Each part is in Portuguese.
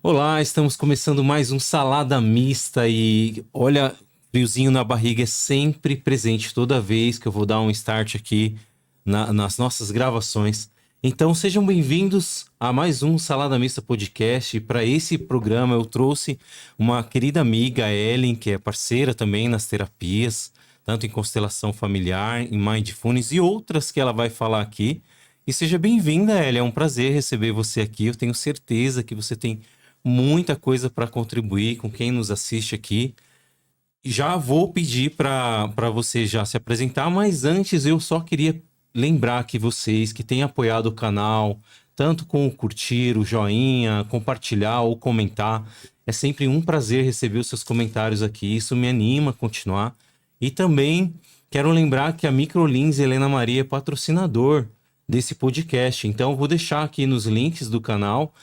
Olá, estamos começando mais um Salada Mista e olha, friozinho na barriga é sempre presente toda vez que eu vou dar um start aqui nas nossas gravações. Então sejam bem-vindos a mais um Salada Mista Podcast. Para esse programa eu trouxe uma querida amiga, a Ellen, que é parceira também nas terapias, tanto em constelação familiar, em Mindfulness e outras que ela vai falar aqui. E seja bem-vinda, Ellen. É um prazer receber você aqui. Eu tenho certeza que você tem muita coisa para contribuir com quem nos assiste aqui. Já vou pedir para você já se apresentar, mas antes eu só queria lembrar que vocês que têm apoiado o canal, tanto com o curtir, o joinha, compartilhar ou comentar, é sempre um prazer receber os seus comentários aqui. Isso me anima a continuar. E também quero lembrar que a Microlins Helena Maria é patrocinador desse podcast. Então, eu vou deixar aqui nos links do canal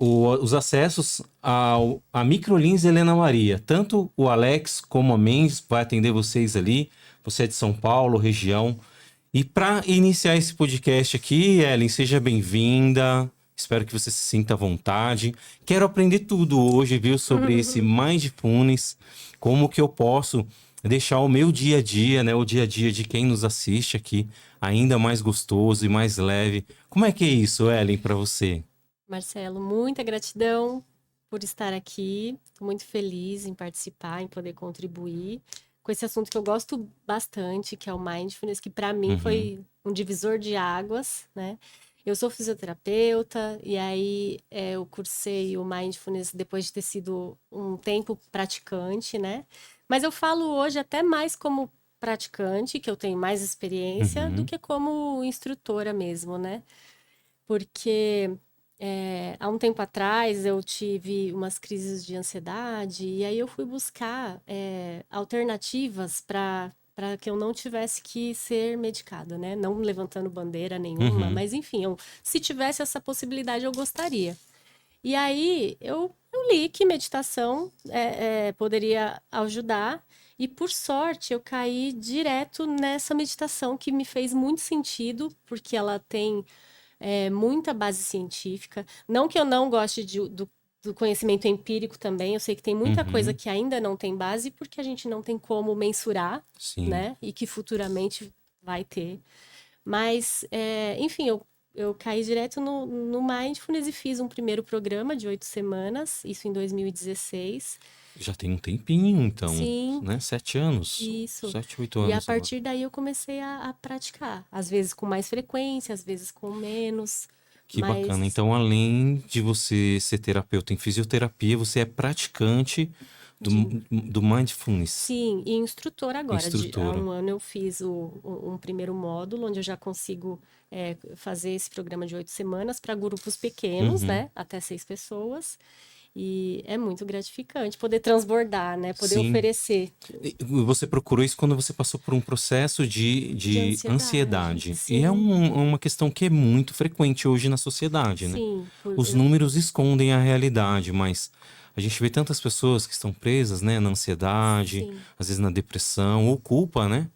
os acessos à Microlins Helena Maria. Tanto o Alex como a Mendes vai atender vocês ali. Você é de São Paulo, região. E para iniciar esse podcast aqui, Ellen, seja bem-vinda. Espero que você se sinta à vontade. Quero aprender tudo hoje, viu, sobre esse Mindfulness. Como que eu posso deixar o meu dia a dia, né, o dia a dia de quem nos assiste aqui, ainda mais gostoso e mais leve. Como é que é isso, Ellen, para você? Marcelo, muita gratidão por estar aqui. Estou muito feliz em participar, em poder contribuir com esse assunto que eu gosto bastante, que é o mindfulness, que para mim Uhum, foi um divisor de águas, né? Eu sou fisioterapeuta e aí eu cursei o mindfulness depois de ter sido um tempo praticante, né? Mas eu falo hoje até mais como praticante, que eu tenho mais experiência, do uhum. que como instrutora mesmo, né? Porque há um tempo atrás eu tive umas crises de ansiedade e aí eu fui buscar alternativas para que eu não tivesse que ser medicada, né? Não levantando bandeira nenhuma, Uhum. mas enfim, se tivesse essa possibilidade eu gostaria. E aí eu li que meditação poderia ajudar. E por sorte eu caí direto nessa meditação que me fez muito sentido, porque ela tem muita base científica. Não que eu não goste do conhecimento empírico também, eu sei que tem muita coisa Uhum. que ainda não tem base, porque a gente não tem como mensurar, Sim. né? E que futuramente vai ter. Mas, enfim, eu caí direto no Mindfulness e fiz um primeiro programa de 8 semanas, isso em 2016. Já tem um tempinho, então, Sim, né? 7 anos. isso. 7, 8 E a anos agora. partir daí eu comecei a praticar. Às vezes com mais frequência, às vezes com menos. Que bacana. Mas Então, além de você ser terapeuta em fisioterapia, você é praticante do, de do Mindfulness, sim, e instrutor agora. Há instrutora. um ano eu fiz um primeiro módulo, onde eu já consigo fazer esse programa de 8 semanas para grupos pequenos, Uhum. né? Até 6 pessoas. E é muito gratificante poder transbordar, né? Poder Sim. oferecer E você procurou isso quando você passou por um processo de de ansiedade. ansiedade. E é Sim, uma questão que é muito frequente hoje na sociedade, né? sim. Os números escondem a realidade, mas a gente vê tantas pessoas que estão presas, né, na ansiedade, Sim, às vezes na depressão ou culpa, né?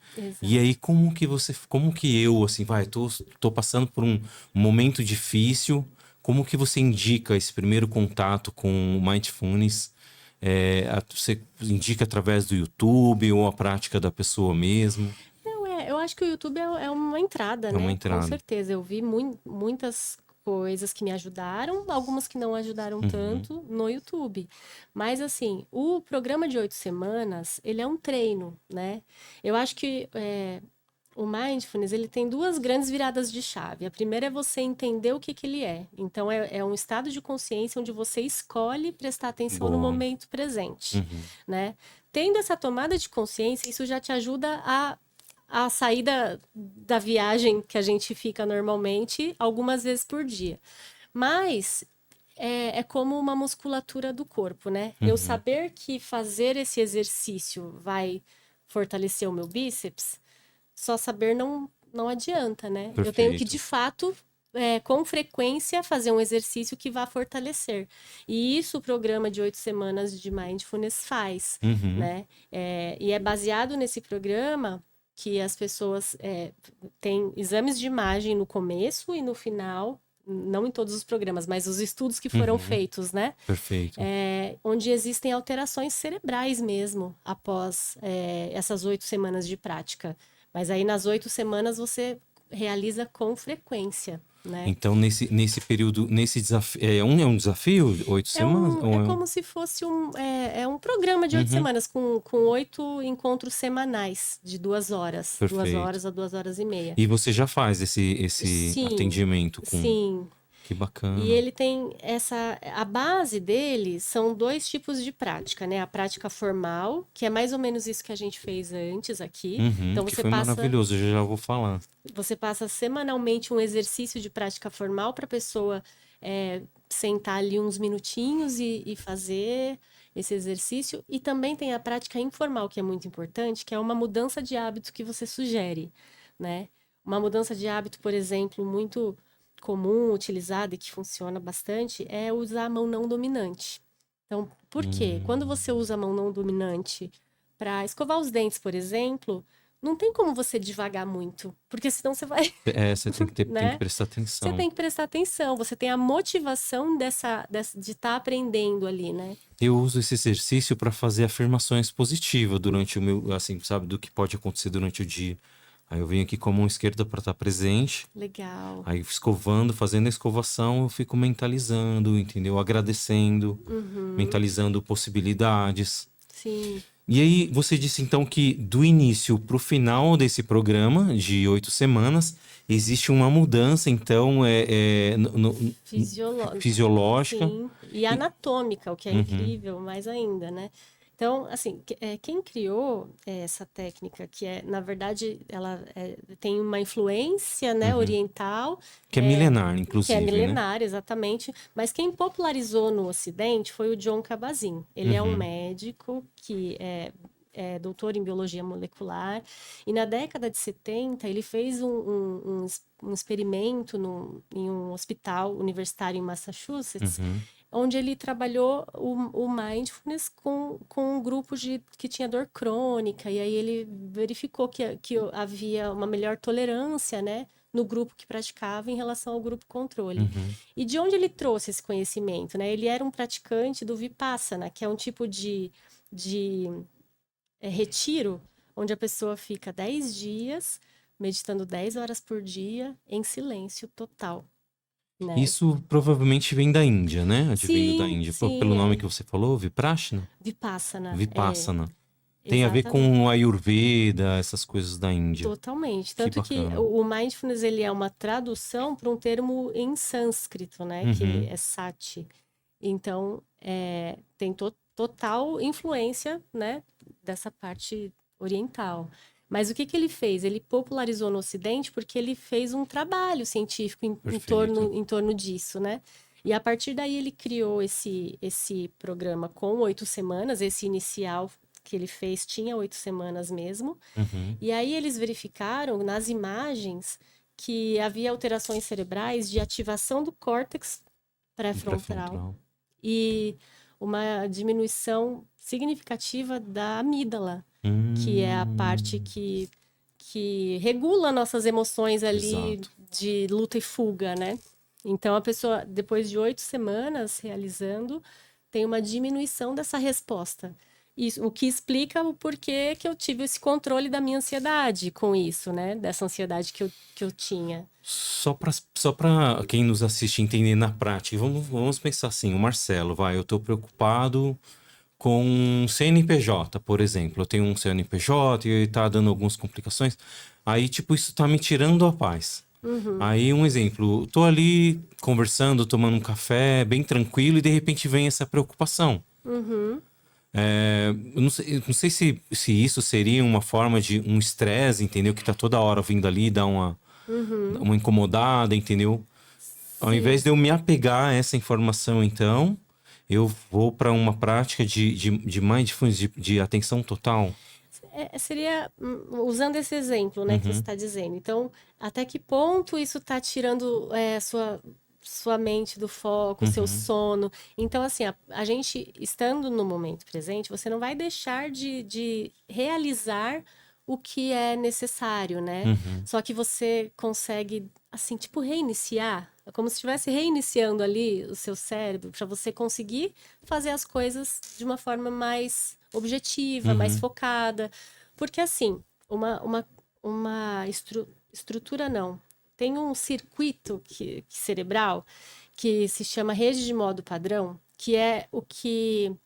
E aí, exato. como que eu, assim, tô passando por um momento difícil, como que você indica esse primeiro contato com o Mindfulness? Você indica através do YouTube ou a prática da pessoa mesmo? Não, eu acho que o YouTube é uma entrada, É uma né? Com entrada. certeza. Eu vi muitas coisas que me ajudaram, algumas que não ajudaram Uhum. tanto no YouTube. Mas, assim, o programa de 8 semanas, ele é um treino, né? Eu acho que o Mindfulness, ele tem duas grandes viradas de chave. A primeira é você entender o que que ele é. Então, é um estado de consciência onde você escolhe prestar atenção no Boa. momento presente, Uhum. né? Tendo essa tomada de consciência, isso já te ajuda a sair da viagem que a gente fica normalmente algumas vezes por dia. Mas é como uma musculatura do corpo, né? Eu Uhum. saber que fazer esse exercício vai fortalecer o meu bíceps, só saber não adianta, né? Eu tenho que, de Perfeito. fato, com frequência, fazer um exercício que vá fortalecer. E isso o programa de 8 semanas de Mindfulness faz, Uhum. né? E é baseado nesse programa que as pessoas têm exames de imagem no começo e no final não em todos os programas, mas os estudos que foram feitos, né? Perfeito. Onde existem alterações cerebrais mesmo após essas 8 semanas de prática. Mas aí nas 8 semanas você realiza com frequência, né? Então, nesse período, nesse desafio, é um desafio, 8 semanas? É como se fosse um programa de 8 semanas, com 8 encontros semanais de 2 horas. Perfeito. 2 horas a 2 horas e meia. E você já faz esse Sim, atendimento com... sim. Que bacana. E ele tem a base dele são 2 tipos de prática, né? A prática formal, que é mais ou menos isso que a gente fez antes aqui. Então que foi maravilhoso, eu já vou falar. Você passa semanalmente um exercício de prática formal para a pessoa sentar ali uns minutinhos e fazer esse exercício. E também tem a prática informal, que é muito importante, que é uma mudança de hábito que você sugere, né? Uma mudança de hábito, por exemplo, muito comum, utilizada e que funciona bastante, é usar a mão não dominante. Então, por quê? Quando você usa a mão não dominante para escovar os dentes, por exemplo, não tem como você devagar muito, porque senão você vai... Você tem que né? tem que prestar atenção. Você tem que prestar atenção, você tem a motivação de estar aprendendo ali, né? Eu uso esse exercício para fazer afirmações positivas durante o meu, assim, sabe, do que pode acontecer durante o dia. Aí eu venho aqui com a mão esquerda para estar presente. Legal. Aí escovando, fazendo a escovação, eu fico mentalizando, entendeu? Agradecendo, mentalizando possibilidades. Sim. E aí, você disse então que do início para o final desse programa, de 8 semanas, existe uma mudança, então, fisiológica. Sim, e anatômica, o que é incrível mais ainda, né? Então, assim, quem criou essa técnica, que na verdade, ela tem uma influência, né, oriental. Que é milenar, inclusive, Que é né? milenar, exatamente. Mas quem popularizou no Ocidente foi o John Kabat-Zinn. Ele é um médico que é doutor em biologia molecular. E na década de 70, ele fez um experimento em um hospital universitário em Massachusetts, onde ele trabalhou o mindfulness com um grupo que tinha dor crônica, e aí ele verificou que havia uma melhor tolerância, né, no grupo que praticava em relação ao grupo controle. E de onde ele trouxe esse conhecimento, né? Ele era um praticante do Vipassana, que é um tipo de retiro, onde a pessoa fica 10 dias meditando 10 horas por dia em silêncio total. Né? Isso provavelmente vem da Índia, né? Advindo da Índia. Sim, Pelo nome que você falou, Viprashna? Vipassana. Vipassana. Tem a ver Exatamente. com o Ayurveda, essas coisas da Índia. Totalmente. Tanto que bacana. o mindfulness ele é uma tradução para um termo em sânscrito, né? Que é sati. Então, tem total influência, né? Dessa parte oriental. Mas o que ele fez? Ele popularizou no Ocidente porque ele fez um trabalho científico em torno disso, né? E a partir daí ele criou esse programa com 8 semanas. Esse inicial que ele fez tinha 8 semanas mesmo. E aí eles verificaram nas imagens que havia alterações cerebrais de ativação do córtex pré-frontal e uma diminuição significativa da amígdala, que é a parte que regula nossas emoções ali de luta e fuga, né? Então, a pessoa, depois de 8 semanas realizando, tem uma diminuição dessa resposta. Isso, o que explica o porquê que eu tive esse controle da minha ansiedade com isso, né? Dessa ansiedade que eu tinha. Só para quem nos assiste entender na prática, vamos pensar assim, o Marcelo, eu tô preocupado com um CNPJ, por exemplo. Eu tenho um CNPJ e tá dando algumas complicações. Aí, tipo, isso tá me tirando a paz. Aí, um exemplo, tô ali conversando, tomando um café, bem tranquilo, e de repente vem essa preocupação. Eu não sei se isso seria uma forma de um estresse, entendeu? Que tá toda hora vindo ali, dar uma incomodada, entendeu? Ao invés de eu me apegar a essa informação, então, eu vou para uma prática de mindfulness, de atenção total. Seria usando esse exemplo, né, que você está dizendo. Então, até que ponto isso está tirando sua mente do foco, seu sono? Então, assim, a gente estando no momento presente, você não vai deixar de realizar o que é necessário, né? Uhum. Só que você consegue, assim, tipo, reiniciar. É como se estivesse reiniciando ali o seu cérebro para você conseguir fazer as coisas de uma forma mais objetiva, mais Uhum. focada. Porque, assim, estrutura não. Tem um circuito cerebral que se chama rede de modo padrão, que é o que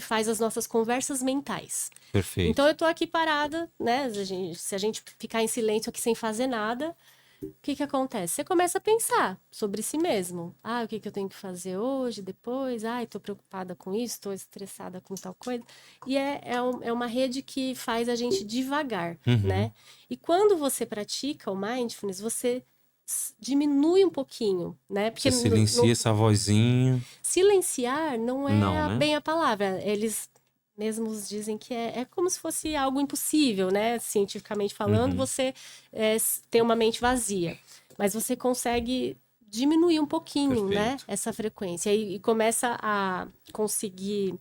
faz as nossas conversas mentais. Então Perfeito. eu tô aqui parada, né? Se a gente ficar em silêncio aqui sem fazer nada, o que que acontece? Você começa a pensar sobre si mesmo. Ah, o que que eu tenho que fazer hoje, depois? Ah, estou preocupada com isso, estou estressada com tal coisa. E é uma rede que faz a gente devagar, Uhum. né? E quando você pratica o mindfulness, você diminui um pouquinho, né? Porque Você silencia essa vozinha. silenciar não Não, é né? bem a palavra. Eles mesmos dizem que é como se fosse algo impossível, né? Cientificamente falando, Uhum. você ter uma mente vazia. Mas você consegue diminuir um pouquinho, né? Perfeito. Essa frequência. E começa a conseguir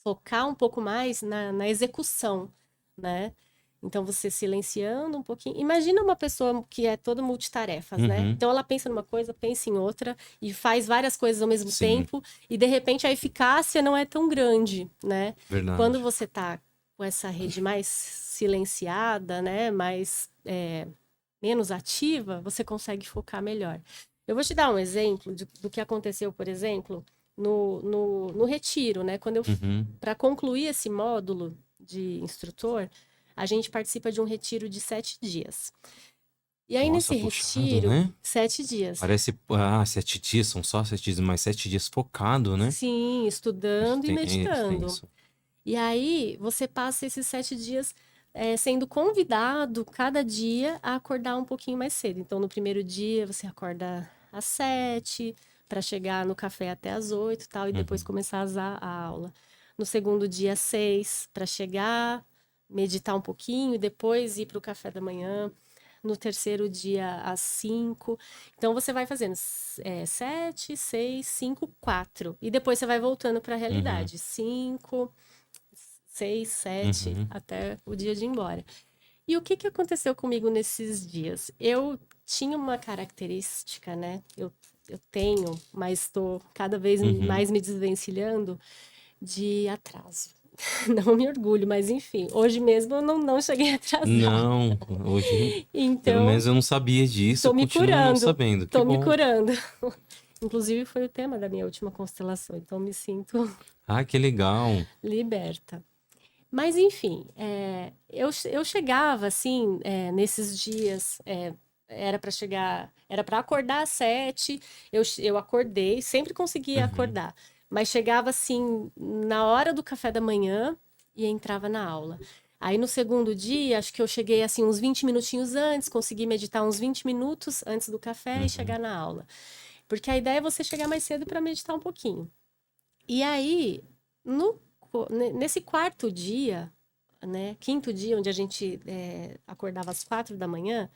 focar um pouco mais na execução, né? Então, você silenciando um pouquinho. Imagina uma pessoa que é toda multitarefas, né? Uhum. Então, ela pensa numa coisa, pensa em outra e faz várias coisas ao mesmo Sim, tempo e, de repente, a eficácia não é tão grande, né? Quando verdade. você tá com essa rede mais silenciada, né? Mais, menos ativa, você consegue focar melhor. Eu vou te dar um exemplo do que aconteceu, por exemplo, no retiro, né? Uhum. Para concluir esse módulo de instrutor, a gente participa de um retiro de 7 dias. E aí, Nossa, nesse puxado, retiro, né? 7 dias, Parece, 7 dias, são só 7 dias, mas 7 dias focado, né? sim, estudando e É meditando. extenso. E aí, você passa esses 7 dias sendo convidado cada dia a acordar um pouquinho mais cedo. Então, no primeiro dia, você acorda às 7 para chegar no café até às 8 e tal, e depois Uhum. começar a aula. No segundo dia, às 6 para chegar, meditar um pouquinho e depois ir para o café da manhã. No terceiro dia, às 5. Então, você vai fazendo 7, 6, 5, 4. E depois você vai voltando para a Uhum. realidade. 5, 6, 7, Uhum. até o dia de ir embora. E o que que aconteceu comigo nesses dias? Eu tinha uma característica, né? Eu tenho, mas estou cada vez Uhum. mais me desvencilhando de atraso. Não me orgulho, mas enfim, hoje mesmo eu não cheguei atrasada. Não, hoje, pelo Então, menos eu não sabia disso, tô eu me continuo não curando, sabendo. Que tô me bom. curando. Inclusive, foi o tema da minha última constelação, então me sinto Ah, que legal. liberta. Mas, enfim, eu chegava, assim, nesses dias, era para chegar, era para acordar às 7, eu acordei, sempre conseguia Uhum. acordar, mas chegava, assim, na hora do café da manhã e entrava na aula. Aí, no segundo dia, acho que eu cheguei, assim, uns 20 minutinhos antes, consegui meditar uns 20 minutos antes do café e Uhum. chegar na aula. Porque a ideia é você chegar mais cedo para meditar um pouquinho. E aí, nesse quarto dia, né, quinto dia, onde a gente acordava às 4 da manhã,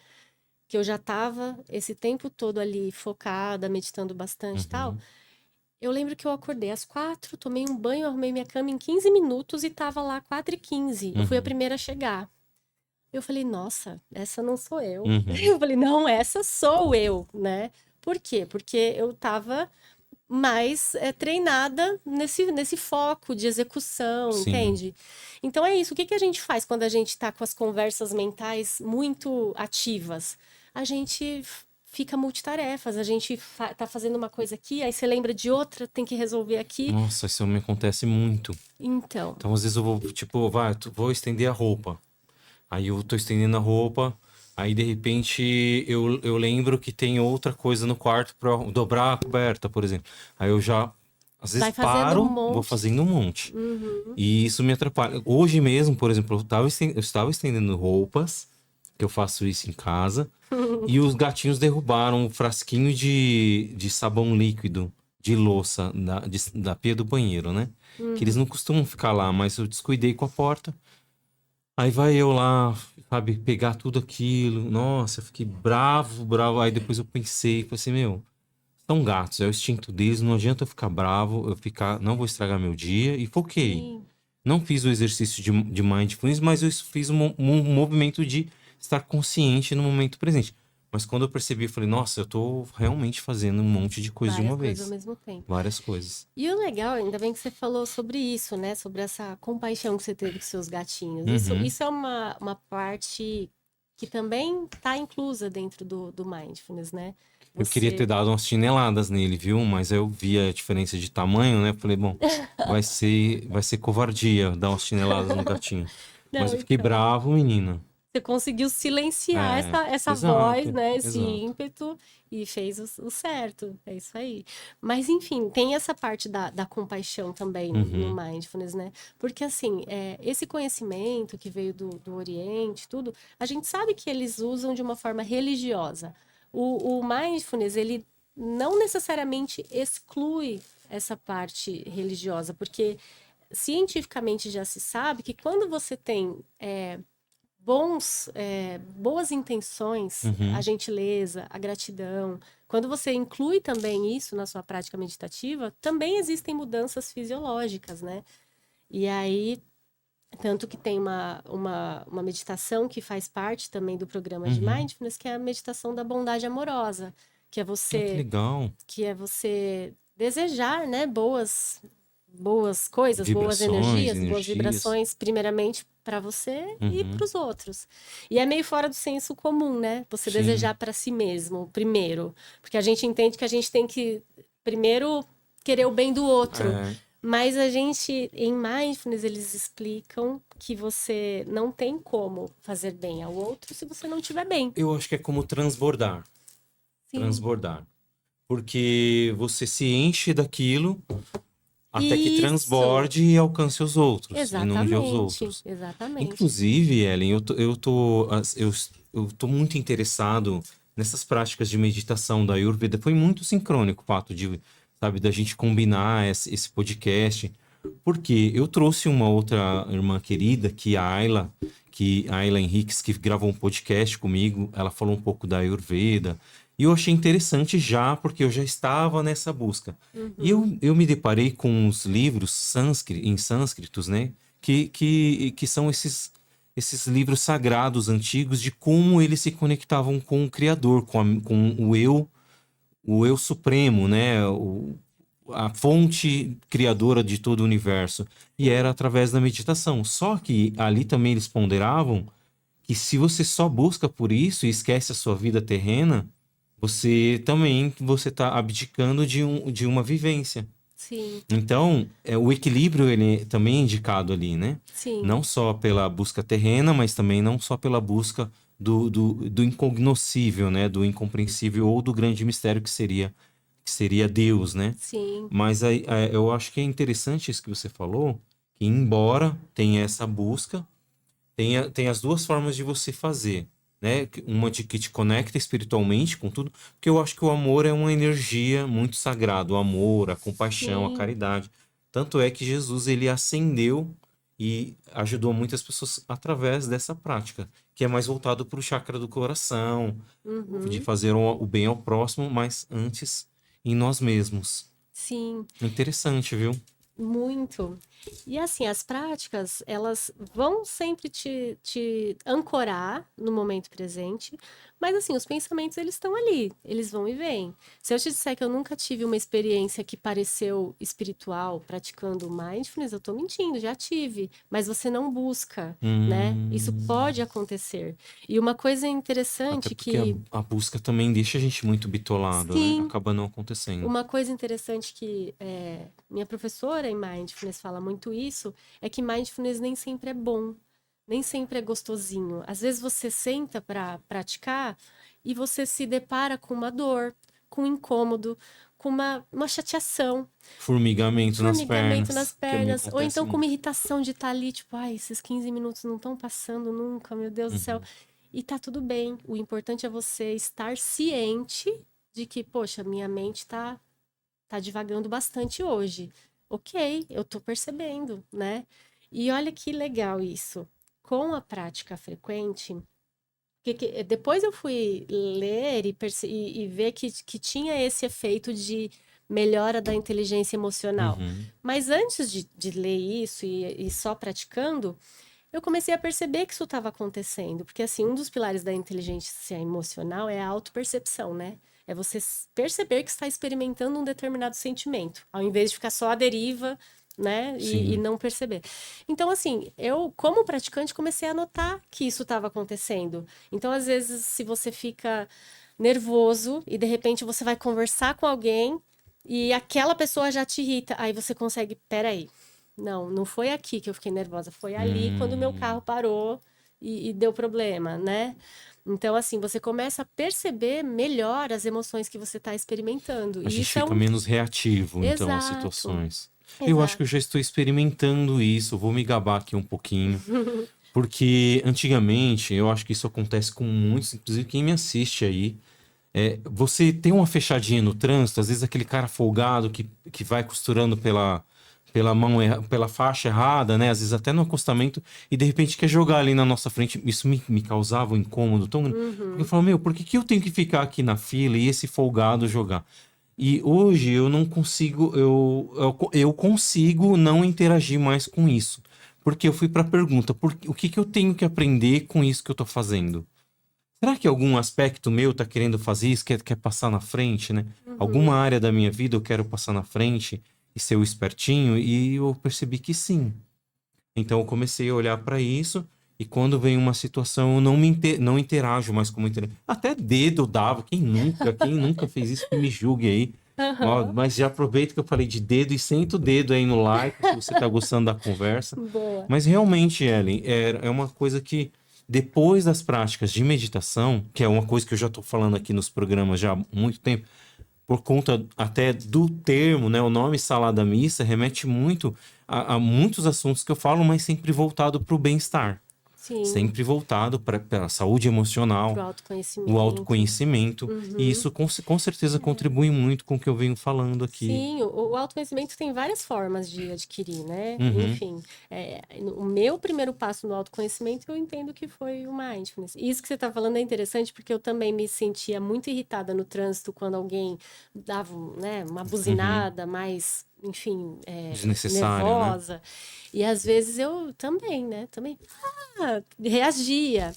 que eu já estava esse tempo todo ali focada, meditando bastante e tal, Uhum. eu lembro que eu acordei às 4, tomei um banho, arrumei minha cama em 15 minutos e estava lá 4h15. Eu fui a Uhum. primeira a chegar. Eu falei, nossa, essa não sou eu. Uhum. Eu falei, não, essa sou eu, né? Por quê? Porque eu estava mais treinada nesse foco de execução, Sim. entende? Então é isso. O que que a gente faz quando a gente está com as conversas mentais muito ativas? A gente fica multitarefas, a gente tá fazendo uma coisa aqui, aí você lembra de outra, tem que resolver aqui. Nossa, isso me acontece muito. Então, Então, às vezes eu vou, tipo, vou estender a roupa. Aí eu tô estendendo a roupa, aí de repente eu lembro que tem outra coisa no quarto pra dobrar a coberta, por exemplo. Aí eu já, às vezes vai fazendo um vou monte. fazendo um monte. Uhum. E isso me atrapalha. Hoje mesmo, por exemplo, eu estava estendendo roupas, que eu faço isso em casa, e os gatinhos derrubaram um frasquinho de sabão líquido de louça da pia do banheiro, né? Que eles não Uhum. costumam ficar lá, mas eu descuidei com a porta. Aí vai eu lá, sabe, pegar tudo aquilo. Nossa, eu fiquei bravo, bravo. Aí depois eu pensei, falei assim, meu, são gatos, é o instinto deles, não adianta eu ficar bravo, não vou estragar meu dia. E foquei. Sim. não fiz o exercício de mindfulness, mas eu fiz um movimento de estar consciente no momento presente. Mas quando eu percebi, eu falei, nossa, eu tô realmente fazendo um monte de coisa de Várias uma coisas ao vez. mesmo tempo. Várias coisas. E o legal, ainda bem que você falou sobre isso, né? Sobre essa compaixão que você teve com seus gatinhos. Uhum. Isso é uma parte que também está inclusa dentro do mindfulness, né? Eu queria ter Você. dado umas chineladas nele, viu? Mas aí eu vi a diferença de tamanho, né? Falei, bom, vai ser covardia dar umas chineladas no gatinho. Mas Não, eu fiquei então. bravo, menina. Você conseguiu silenciar É, essa voz, exato, né? Esse exato. ímpeto e fez o certo. É isso aí. Mas, enfim, tem essa parte da compaixão também no Uhum, mindfulness, né? Porque, assim, esse conhecimento que veio do Oriente, tudo, a gente sabe que eles usam de uma forma religiosa. O mindfulness, ele não necessariamente exclui essa parte religiosa, porque cientificamente já se sabe que quando você tem boas intenções, a uhum. gentileza, a gratidão, quando você inclui também isso na sua prática meditativa, também existem mudanças fisiológicas, né? E aí, tanto que tem uma meditação que faz parte também do programa de Uhum. Mindfulness, que é a meditação da bondade amorosa, que é Ah, que você, legal. que é você desejar, né, boas coisas, boas Vibrações, energias, boas energias. vibrações, primeiramente para você e para Uhum. os outros. E é meio fora do senso comum, né? Você Sim. desejar para si mesmo, primeiro, porque a gente entende que a gente tem que primeiro querer o bem do outro. É, Mas a gente, em Mindfulness, eles explicam que você não tem como fazer bem ao outro se você não estiver bem. eu acho que é como transbordar. Sim. Transbordar. Porque você se enche daquilo até que Isso! transborde e alcance os outros, inunde aos Exatamente, outros. exatamente. Inclusive, Ellen, eu tô muito interessado nessas práticas de meditação da Ayurveda. Foi muito sincrônico o fato de, sabe, da gente combinar esse podcast, porque eu trouxe uma outra irmã querida, que a Ayla Henriques, que gravou um podcast comigo. Ela falou um pouco da Ayurveda. E eu achei interessante já, porque eu já estava nessa busca. E Uhum. eu me deparei com uns livros em sânscritos, né? Que são esses livros sagrados antigos de como eles se conectavam com o Criador, com o eu supremo, né? A fonte criadora de todo o universo. E era Sim, através da meditação. Só que ali também eles ponderavam que se você só busca por isso e esquece a sua vida terrena, você está abdicando de uma vivência. sim, Então, o equilíbrio ele também é indicado ali, né? sim, Não só pela busca terrena, mas também não só pela busca do incognoscível, né? Do incompreensível ou do grande mistério que seria Deus, né? sim. Mas aí, eu acho que é interessante isso que você falou, que embora tenha essa busca, tem as duas formas de você fazer, né? Uma de que te conecta espiritualmente com tudo, porque eu acho que o amor é uma energia muito sagrada, o amor, a compaixão, a Sim. caridade. Tanto é que Jesus ele ascendeu e ajudou muitas pessoas através dessa prática, que é mais voltado para o chakra do coração, de Uhum. fazer o bem ao próximo, mas antes em nós mesmos. Sim. Interessante, viu? Muito. E assim, as práticas, elas vão sempre te ancorar no momento presente, mas assim, os pensamentos, eles estão ali, eles vão e vêm. Se eu te disser que eu nunca tive uma experiência que pareceu espiritual praticando mindfulness, eu tô mentindo, já tive, mas você não busca, né? Isso Hum. pode acontecer. E uma coisa Até interessante porque a, que, a busca também deixa a gente muito bitolado, né? sim, Acaba não acontecendo. uma coisa interessante que minha professora em Mindfulness fala muito isso, é que Mindfulness nem sempre é bom, nem sempre é gostosinho. Às vezes você senta para praticar e você se depara com uma dor, com um incômodo, com uma chateação, Formigamento nas formigamento nas pernas, que me pernas, ou acontece então com uma muito. irritação de estar ali, tipo, ai, esses 15 minutos não estão passando nunca, meu Deus do céu. Uhum. E tá tudo bem. O importante é você estar ciente de que, poxa, minha mente tá divagando bastante hoje. Ok, eu tô percebendo, né? E olha que legal isso. Com a prática frequente, depois eu fui ler e ver que tinha esse efeito de melhora da inteligência emocional. Uhum. Mas antes de ler isso e só praticando, eu comecei a perceber que isso estava acontecendo. Porque, assim, um dos pilares da inteligência emocional é a autopercepção, né? É você perceber que está experimentando um determinado sentimento, ao invés de ficar só à deriva, né? E Sim. não perceber. Então, assim, eu, como praticante, comecei a notar que isso estava acontecendo. Então, às vezes, se você fica nervoso e de repente você vai conversar com alguém e aquela pessoa já te irrita, aí você consegue, peraí, não foi aqui que eu fiquei nervosa, foi ali quando o meu Hum. carro parou e deu problema, né? Então, assim, você começa a perceber melhor as emoções que você está experimentando. A E gente isso é fica um. menos reativo, então, às Exato, situações. Eu acho que eu exato. já estou experimentando isso, vou me gabar aqui um pouquinho. Porque antigamente, eu acho que isso acontece com muitos, inclusive quem me assiste aí. Você tem uma fechadinha no trânsito, às vezes aquele cara folgado que vai costurando pela mão, pela faixa errada, né? Às vezes até no acostamento, e de repente quer jogar ali na nossa frente. Isso me causava um incômodo tão grande. Porque eu Uhum, falo, meu, por que que eu tenho que ficar aqui na fila e esse folgado jogar? E hoje eu não consigo, eu consigo não interagir mais com isso. Porque eu fui para a pergunta, o que que eu tenho que aprender com isso que eu tô fazendo? Será que algum aspecto meu tá querendo fazer isso, quer passar na frente, né? Alguma uhum. área da minha vida eu quero passar na frente e ser o espertinho? E eu percebi que sim. Então eu comecei a olhar para isso e quando vem uma situação eu não interajo mais como interajo. Até dedo eu dava, quem nunca fez isso que me julgue aí. Ó, Aham, mas já aproveito que eu falei de dedo e senta o dedo aí no like se você tá gostando da conversa. boa. Mas realmente, Ellen, é uma coisa que depois das práticas de meditação, que é uma coisa que eu já estou falando aqui nos programas já há muito tempo, por conta até do termo, né? O nome salada mista remete muito a muitos assuntos que eu falo, mas sempre voltado para o bem-estar, Sim, sempre voltado para a saúde pro emocional, o autoconhecimento. autoconhecimento, e Uhum. isso com certeza contribui muito com o que eu venho falando aqui. Sim, o autoconhecimento tem várias formas de adquirir, né? Uhum, Enfim, o meu primeiro passo no autoconhecimento eu entendo que foi o mindfulness. E isso que você está falando é interessante porque eu também me sentia muito irritada no trânsito quando alguém dava, né, uma uhum. buzinada mais, enfim, Desnecessária, né? nervosa. E às vezes eu também, né? Também reagia.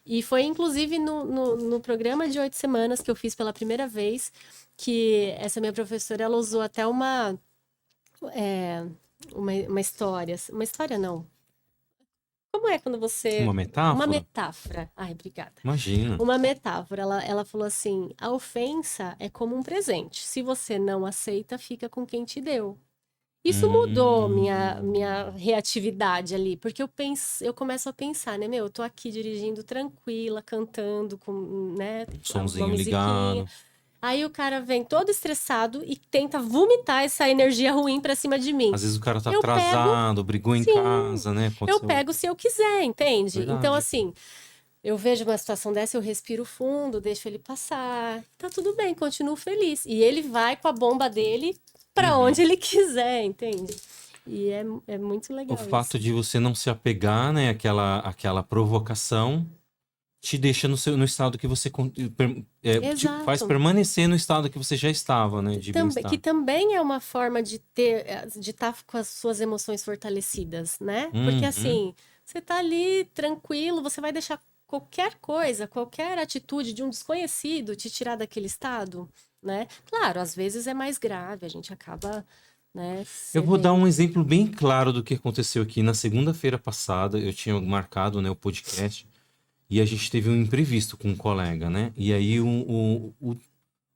E foi inclusive no programa de 8 semanas que eu fiz pela primeira vez que essa minha professora, ela usou até é, uma história. Uma história não. Como é quando Uma você. Uma metáfora? metáfora. Ai, obrigada. Imagina. Uma metáfora. Ela falou assim: a ofensa é como um presente. Se você não aceita, fica com quem te deu. Isso mudou minha Hum, reatividade ali, porque eu começo a pensar, né, meu, eu tô aqui dirigindo tranquila, cantando com, né, um uma sonzinho musiquinha. ligado. Aí o cara vem todo estressado e tenta vomitar essa energia ruim pra cima de mim. Às vezes o cara tá Eu pego, atrasado, brigou em sim, casa, né? eu Aconteceu. pego se eu quiser, entende? Então, Verdade. assim, eu vejo uma situação dessa, eu respiro fundo, deixo ele passar, tá tudo bem, continuo feliz. E ele vai com a bomba dele pra Uhum. onde ele quiser, entende? E é muito O legal fato isso. de você não se apegar, né, àquela provocação, te deixa no estado que você te faz Exato. permanecer no estado que você já estava, né, E de que bem-estar. também é uma forma de estar com as suas emoções fortalecidas, né? Porque Uhum. assim, você tá ali tranquilo, você vai deixar qualquer coisa, qualquer atitude de um desconhecido te tirar daquele estado, né? Claro, às vezes é mais grave, a gente acaba, né, Eu vou dar cedendo. um exemplo bem claro do que aconteceu aqui na segunda-feira passada. Eu tinha marcado, né, o podcast e a gente teve um imprevisto com um colega, né? E aí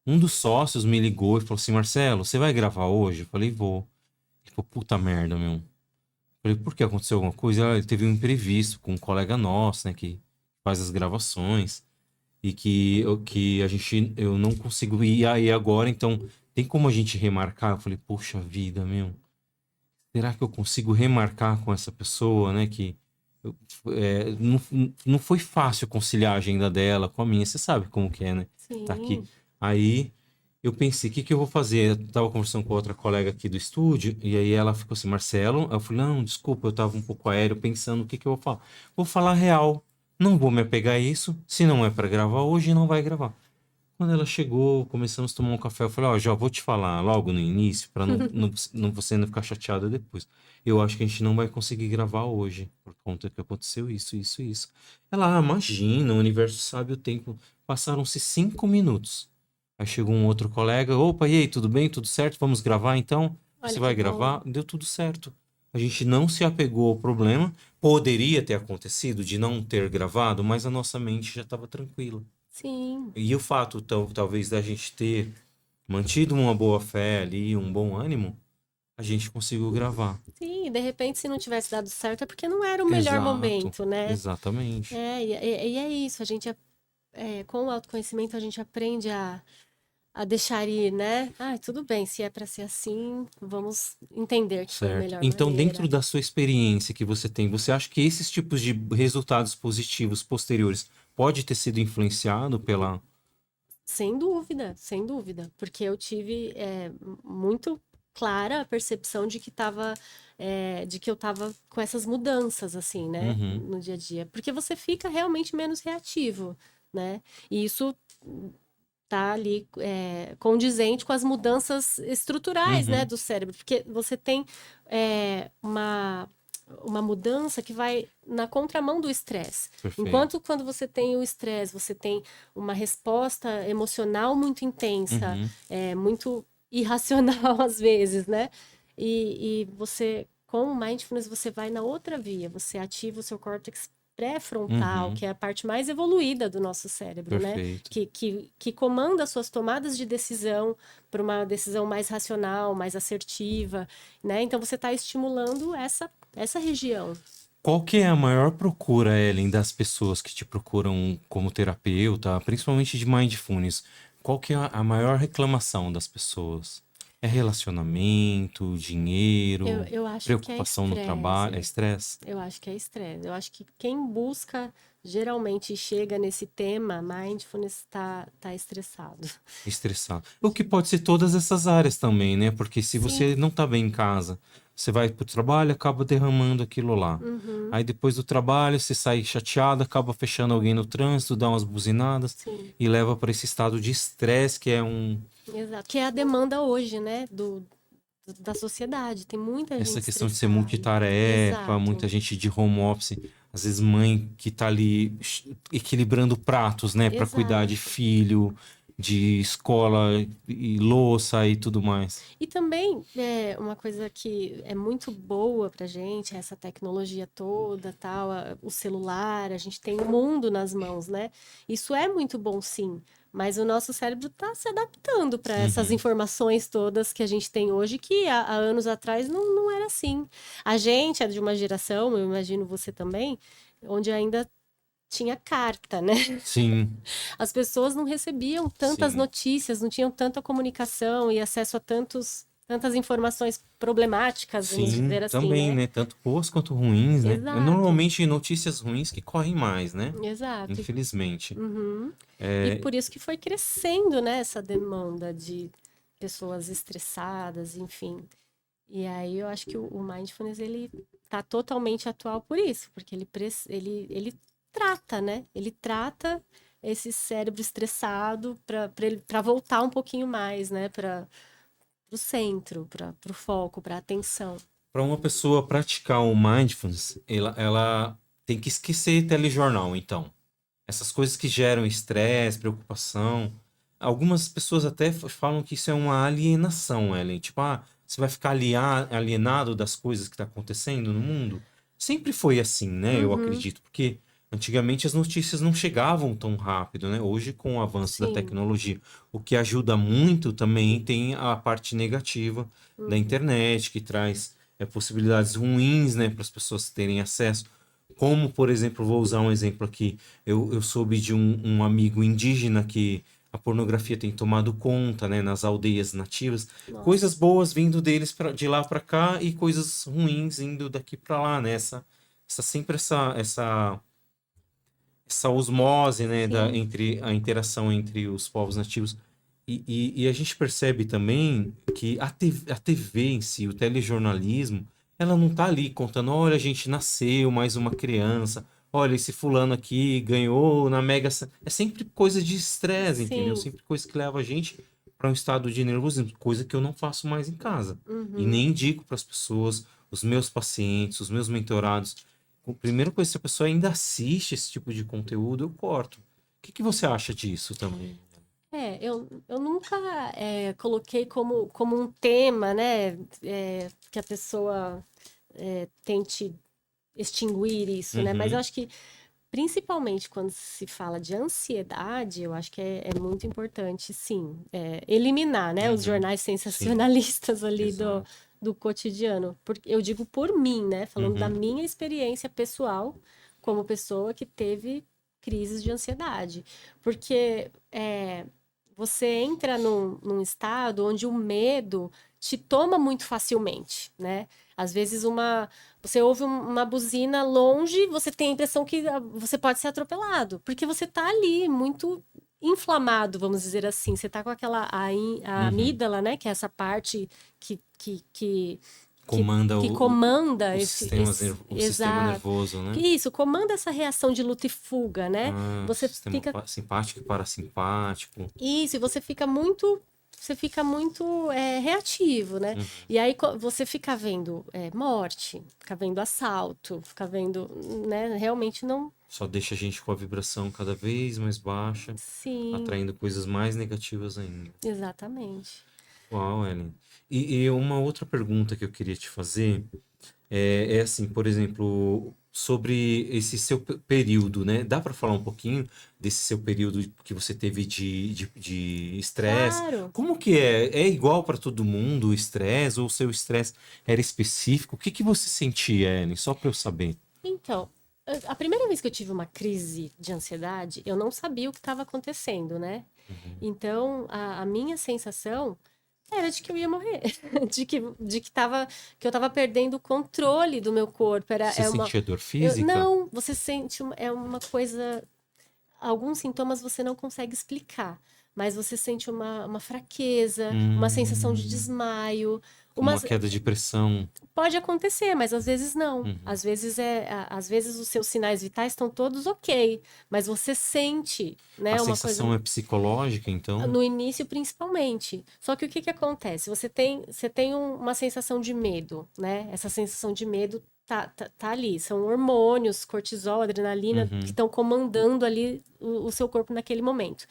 um dos sócios me ligou e falou assim: Marcelo, você vai gravar hoje? Eu falei: vou. Ele falou: puta merda, meu. Eu falei: por que aconteceu alguma coisa? Ah, ele teve um imprevisto com um colega nosso, né, que faz as gravações e que eu não consigo ir aí agora, então tem como a gente remarcar? Eu falei: poxa vida, meu. Será que eu consigo remarcar com essa pessoa, né? Eu- não foi fácil conciliar a agenda dela com a minha. Você sabe como que é, né? Tá aqui. Sim. Aí eu pensei, o que que eu vou fazer? Eu tava conversando com outra colega aqui do estúdio, e aí ela ficou assim, Marcelo. Aí eu falei, não, desculpa, eu tava um pouco aéreo pensando o que que eu vou falar. Vou falar real. Não vou me apegar a isso. Se não é para gravar hoje, não vai gravar. Quando ela chegou, começamos a tomar um café. Eu falei, ó, já vou te falar logo no início, para você não ficar chateada depois. Eu acho que a gente não vai conseguir gravar hoje, por conta que aconteceu isso, isso, isso. Ela, imagina, o universo sabe o tempo. Passaram-se 5 minutos. Aí chegou um outro colega, opa, e aí, tudo bem? Tudo certo? Vamos gravar então? Você Olha que vai bom. gravar? Deu tudo certo. A gente não se apegou ao problema. Poderia ter acontecido de não ter gravado, mas a nossa mente já estava tranquila. Sim, E o fato, talvez, da gente ter mantido uma boa fé ali, um bom ânimo, a gente conseguiu gravar. sim. E de repente, se não tivesse dado certo, é porque não era o melhor Exato, momento, né? exatamente. E é isso. A gente, com o autoconhecimento, a gente aprende a deixar ir, né? Ah, tudo bem, se é para ser assim, vamos entender que foi a Certo. melhor Então, dentro maneira. da sua experiência que você tem, você acha que esses tipos de resultados positivos posteriores pode ter sido influenciado pela... Sem dúvida, porque eu tive muito clara a percepção de que de que eu estava com essas mudanças, assim, né, Uhum, no dia a dia. Porque você fica realmente menos reativo, né? E isso tá ali condizente com as mudanças estruturais, né, uhum, do cérebro, porque você tem uma mudança que vai na contramão do estresse. perfeito. Enquanto quando você tem o estresse, você tem uma resposta emocional muito intensa, Uhum, muito irracional às vezes, né? E você, com o mindfulness, você vai na outra via, você ativa o seu córtex pré-frontal, uhum, que é a parte mais evoluída do nosso cérebro, né? perfeito. Que comanda as suas tomadas de decisão para uma decisão mais racional, mais assertiva, né? Então você está estimulando essa região. Qual que é a maior procura, Ellen, das pessoas que te procuram como terapeuta, principalmente de mindfulness? Qual que é a maior reclamação das pessoas? É relacionamento, dinheiro, Eu acho que é preocupação no trabalho, é estresse. estresse? Eu acho que é estresse. Eu acho que quem busca geralmente chega nesse tema, mindfulness, tá estressado. Estressado. O que pode ser todas essas áreas também, né? Porque se você Sim. não tá bem em casa, você vai pro trabalho, acaba derramando aquilo lá. Uhum. Aí depois do trabalho, você sai chateado, acaba fechando alguém no trânsito, dá umas buzinadas Sim. e leva para esse estado de estresse que é um Exato. Que é a demanda hoje, né, da sociedade. Tem muita gente essa questão de ser estressada. multitarefa, Exato. muita gente de home office, às vezes mãe que tá ali equilibrando pratos, né, para cuidar de Exato. filho, de escola e louça e tudo mais. E também uma coisa que é muito boa pra gente, essa tecnologia toda, tal, o celular, a gente tem o mundo nas mãos, né? Isso é muito bom, sim, mas o nosso cérebro está se adaptando para essas Uhum. informações todas que a gente tem hoje, que há anos atrás não era assim. A gente é de uma geração, eu imagino você também, onde ainda tinha carta, né? Sim, As pessoas não recebiam tantas sim. notícias, não tinham tanta comunicação e acesso a tantas informações problemáticas, vamos Sim, dizer assim, também, né? né? Tanto boas quanto ruins, né? É Exato, normalmente notícias ruins que correm mais, né? exato. Infelizmente. Uhum. E É, por isso que foi crescendo, né, essa demanda de pessoas estressadas, enfim. E aí eu acho que o mindfulness ele tá totalmente atual por isso, porque ele trata, né? Ele trata esse cérebro estressado para voltar um pouquinho mais, né, para o centro, para o foco, para a atenção. para uma pessoa praticar o mindfulness, ela tem que esquecer telejornal, então. Essas coisas que geram estresse, preocupação. Algumas pessoas até falam que isso é uma alienação, Ellen. Tipo, você vai ficar alienado das coisas que estão acontecendo no mundo. Sempre foi assim, né? Eu Uhum, acredito, porque antigamente as notícias não chegavam tão rápido, né? Hoje, com o avanço da sim. tecnologia, o que ajuda muito também tem a parte negativa da Uhum. internet, que traz possibilidades ruins, né, para as pessoas terem acesso. Como, por exemplo, vou usar um exemplo aqui. Eu soube de um amigo indígena que a pornografia tem tomado conta, né, nas aldeias nativas. Coisas Nossa, boas vindo deles de lá para cá e coisas ruins indo daqui para lá, né? Sempre essa osmose, né, sim. entre a interação entre os povos nativos. E a gente percebe também que a TV em si, o telejornalismo, ela não tá ali contando, olha, a gente nasceu mais uma criança, olha, esse fulano aqui ganhou na Mega Sena. É sempre coisa de estresse, entendeu? Sim. Sempre coisa que leva a gente para um estado de nervosismo, coisa que eu não faço mais em casa. E Uhum. nem indico para as pessoas, os meus pacientes, os meus mentorados. A primeira coisa, se a pessoa ainda assiste esse tipo de conteúdo, eu corto. O que que você acha disso também? Eu nunca coloquei como um tema, né, que a pessoa tente extinguir isso, né? Mas eu Uhum, acho que, principalmente quando se fala de ansiedade, eu acho que é muito importante, sim, eliminar, né, os uhum. jornais Sim, sensacionalistas ali exato. do cotidiano. Porque eu digo por mim, né, falando da Uhum, minha experiência pessoal como pessoa que teve crises de ansiedade. Porque você entra num estado onde o medo te toma muito facilmente, né? Às vezes você ouve uma buzina longe, você tem a impressão que você pode ser atropelado, porque você tá ali muito inflamado, vamos dizer assim. Você tá com a uhum. amígdala, né? Que é essa parte que, que, que, que, Comanda que comanda o sistema exato. nervoso, Que né? isso, comanda essa reação de luta e fuga, né? Ah, Você sistema fica simpático e parasimpático. isso, e você fica muito reativo, né? Uhum. E aí você fica vendo morte, fica vendo assalto, fica vendo, né? Realmente não. Só deixa a gente com a vibração cada vez mais baixa, Sim, atraindo coisas mais negativas ainda. exatamente. Uau, Ellen. E uma outra pergunta que eu queria te fazer é assim, por exemplo, sobre esse seu período, né? Dá para falar um pouquinho desse seu período que você teve de estresse? Claro. Como que é? É igual para todo mundo o estresse ou o seu estresse era específico? O que que você sentia, Ellen? Só para eu saber. Então, a primeira vez que eu tive uma crise de ansiedade, eu não sabia o que estava acontecendo, né? Uhum. Então, a minha sensação era de que eu ia morrer, que eu tava perdendo o controle do meu corpo. Você sentia dor física? Não, você sente, é uma coisa, alguns sintomas você não consegue explicar, mas você sente uma fraqueza, uma sensação de Hum, desmaio, como uma, uma queda de pressão. pode acontecer, mas às vezes não. Uhum. Às vezes os seus sinais vitais estão todos ok, mas você sente, A né, uma sensação coisa é psicológica, então? no início, principalmente. Só que o que que acontece? Você tem uma sensação de medo, né? Essa sensação de medo tá ali. São hormônios, cortisol, adrenalina, que Uhum. estão comandando ali o seu corpo naquele momento.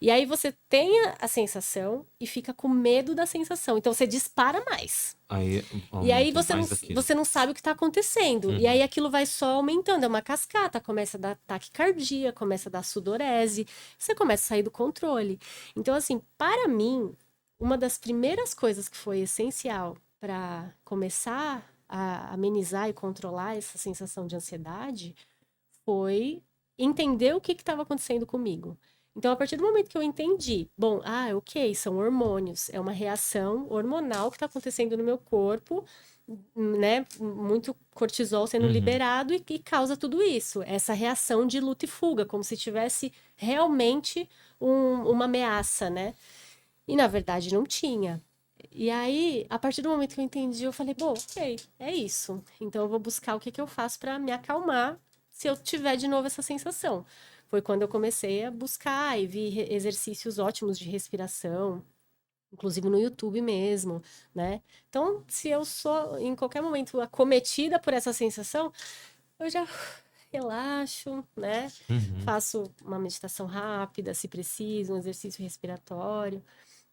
E aí você tem a sensação e fica com medo da sensação. Então você dispara mais. Aí E aí aumenta mais aquilo. você não sabe o que está acontecendo. E aí Uhum. aquilo vai só aumentando, é uma cascata, começa a dar taquicardia, começa a dar sudorese, você começa a sair do controle. Então, assim, para mim, uma das primeiras coisas que foi essencial para começar a amenizar e controlar essa sensação de ansiedade foi entender o que estava acontecendo comigo. Então, a partir do momento que eu entendi, bom, ok, são hormônios, é uma reação hormonal que está acontecendo no meu corpo, né? Muito cortisol sendo Uhum. liberado e causa tudo isso, essa reação de luta e fuga, como se tivesse realmente uma ameaça, né? E na verdade não tinha. E aí, a partir do momento que eu entendi, eu falei, bom, ok, é isso. Então eu vou buscar o que que eu faço para me acalmar se eu tiver de novo essa sensação. Foi quando eu comecei a buscar e vi exercícios ótimos de respiração, inclusive no YouTube mesmo, né? Então, se eu sou em qualquer momento acometida por essa sensação, eu já relaxo, né? Uhum. Faço uma meditação rápida, se preciso, um exercício respiratório.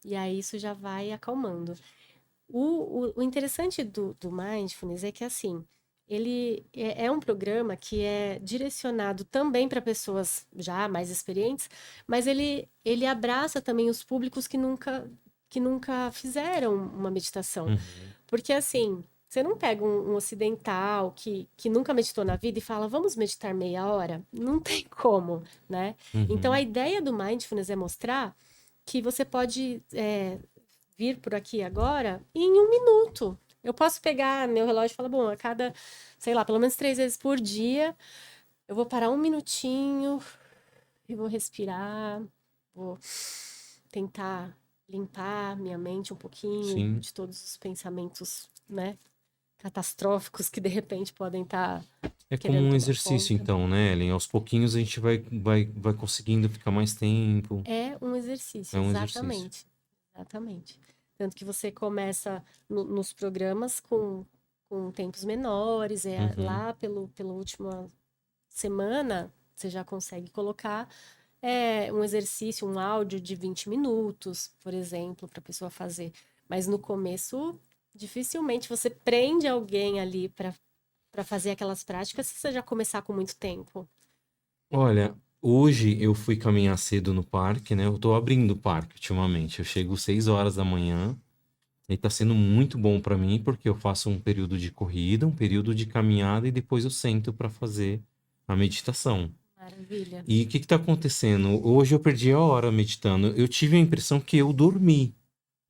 E aí isso já vai acalmando. O interessante do Mindfulness é que, assim, ele é um programa que é direcionado também para pessoas já mais experientes, mas ele abraça também os públicos que nunca fizeram uma meditação. Uhum. Porque, assim, você não pega um ocidental que nunca meditou na vida e fala, vamos meditar meia hora? Não tem como, né? Então, a Uhum. ideia do Mindfulness é mostrar que você pode vir por aqui agora em um minuto. Eu posso pegar meu relógio e falar, bom, a cada, sei lá, pelo menos 3 vezes por dia, eu vou parar um minutinho e vou respirar, vou tentar limpar minha mente um pouquinho Sim. de todos os pensamentos, né, catastróficos que de repente podem estar É como querendo um tomar exercício, conta. então, né, Ellen? Aos pouquinhos a gente vai conseguindo ficar mais tempo. É um exercício, É um exercício. exatamente. Exatamente. Tanto que você começa nos programas com tempos menores, Uhum. lá pela última semana, você já consegue colocar um exercício, um áudio de 20 minutos, por exemplo, para a pessoa fazer. Mas no começo, dificilmente você prende alguém ali para fazer aquelas práticas se você já começar com muito tempo. Olha, hoje eu fui caminhar cedo no parque, né? Eu tô abrindo o parque ultimamente. Eu chego 6 horas da manhã e tá sendo muito bom pra mim porque eu faço um período de corrida, um período de caminhada e depois eu sento pra fazer a meditação. Maravilha. E o que que tá acontecendo? Hoje eu perdi a hora meditando. Eu tive a impressão que eu dormi.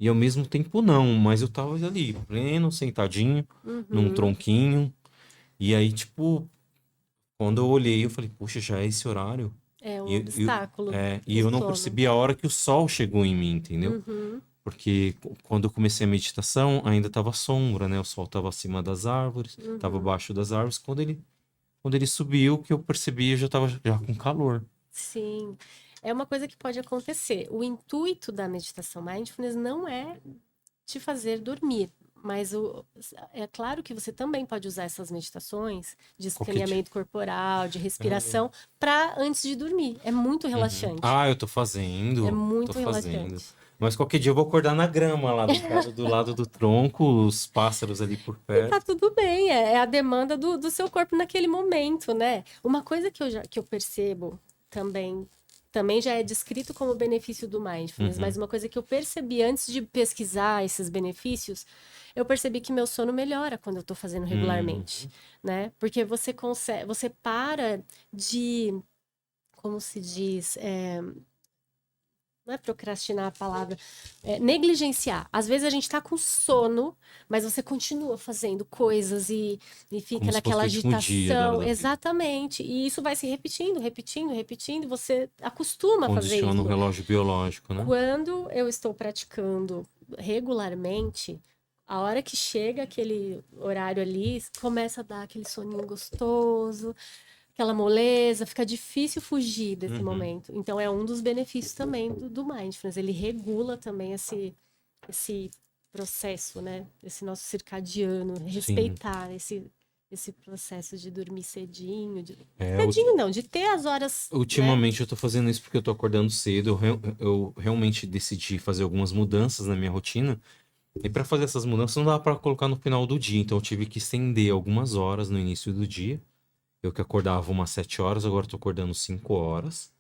E ao mesmo tempo não, mas eu tava ali, pleno, sentadinho, num Uhum. tronquinho. E aí, tipo, quando eu olhei, eu falei, puxa, já é esse horário? É um E, e, obstáculo e o eu não sono. percebi a hora que o sol chegou em mim, entendeu? Uhum. Porque quando eu comecei a meditação, ainda tava sombra, né? O sol tava acima das árvores, tava Uhum. abaixo das árvores. Quando ele subiu, que eu percebi, eu já tava já com calor. Sim, é uma coisa que pode acontecer. O intuito da meditação mindfulness não é te fazer dormir, mas é claro que você também pode usar essas meditações de Qualquer dia. escaneamento corporal, de É. respiração, para antes de dormir. É muito Uhum. relaxante. Ah, eu É tô muito fazendo. relaxante. Mas qualquer dia eu vou acordar na grama lá, deitado do lado do tronco, os pássaros ali por E tá perto. tudo bem, é a demanda do seu corpo naquele momento, né? Uma coisa que eu percebo também já é descrito como benefício do mindfulness, mas Uhum. uma coisa que eu percebi antes de pesquisar esses benefícios, eu percebi que meu sono melhora quando eu tô fazendo Uhum. regularmente, né? Porque você consegue, você para de, como se diz, não é procrastinar a palavra, negligenciar. Às vezes a gente tá com sono, mas você continua fazendo coisas e fica Como se fosse naquela o último dia agitação. da vida. Exatamente. E isso vai se repetindo, repetindo, repetindo, e você acostuma a fazer Condiciona o isso. relógio biológico, né? Quando eu estou praticando regularmente, a hora que chega aquele horário ali, começa a dar aquele soninho gostoso, aquela moleza, fica difícil fugir desse Uhum. momento. Então, é um dos benefícios também do mindfulness. Ele regula também esse processo, né? Esse nosso circadiano, Sim. respeitar esse processo de dormir cedinho. É, Cedinho não, de ter as horas, né? ultimamente eu tô fazendo isso porque eu tô acordando cedo. Eu realmente decidi fazer algumas mudanças na minha rotina. E para fazer essas mudanças não dá para colocar no final do dia. Então eu tive que estender algumas horas no início do dia. Eu que acordava umas 7 horas, agora eu tô acordando 5 horas.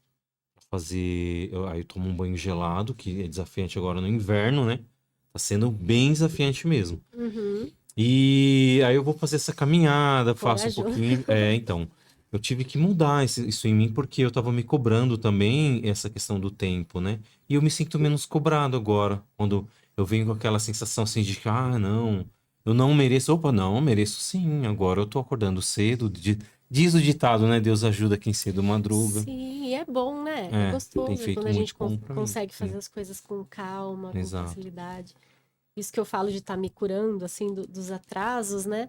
Aí eu tomo um banho gelado, que é desafiante agora no inverno, né? Tá sendo bem desafiante mesmo. Uhum, E aí eu vou fazer essa caminhada, faço um corajoso. pouquinho. Então, eu tive que mudar isso em mim porque eu tava me cobrando também essa questão do tempo, né? E eu me sinto menos cobrado agora, quando eu venho com aquela sensação assim de que, não, eu não mereço. Opa, não, eu mereço sim. Agora eu tô acordando cedo. Diz o ditado, né? Deus ajuda quem cedo madruga. Sim, e é bom, né? É Tem gostoso quando feito a gente muito bom pra mim. consegue fazer Sim, as coisas com calma, com exato. facilidade. Isso que eu falo de estar me curando, assim, dos atrasos, né?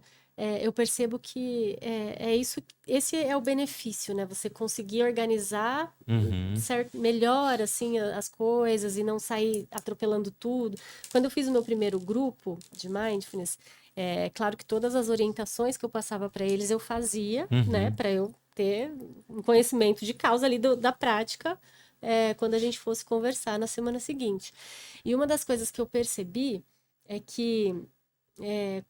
Eu percebo que é isso, esse é o benefício, né? Você conseguir organizar Uhum, melhor, assim, as coisas e não sair atropelando tudo. Quando eu fiz o meu primeiro grupo de mindfulness, é claro que todas as orientações que eu passava para eles eu fazia, né? uhum. Para eu ter um conhecimento de causa ali da prática, quando a gente fosse conversar na semana seguinte. E uma das coisas que eu percebi é que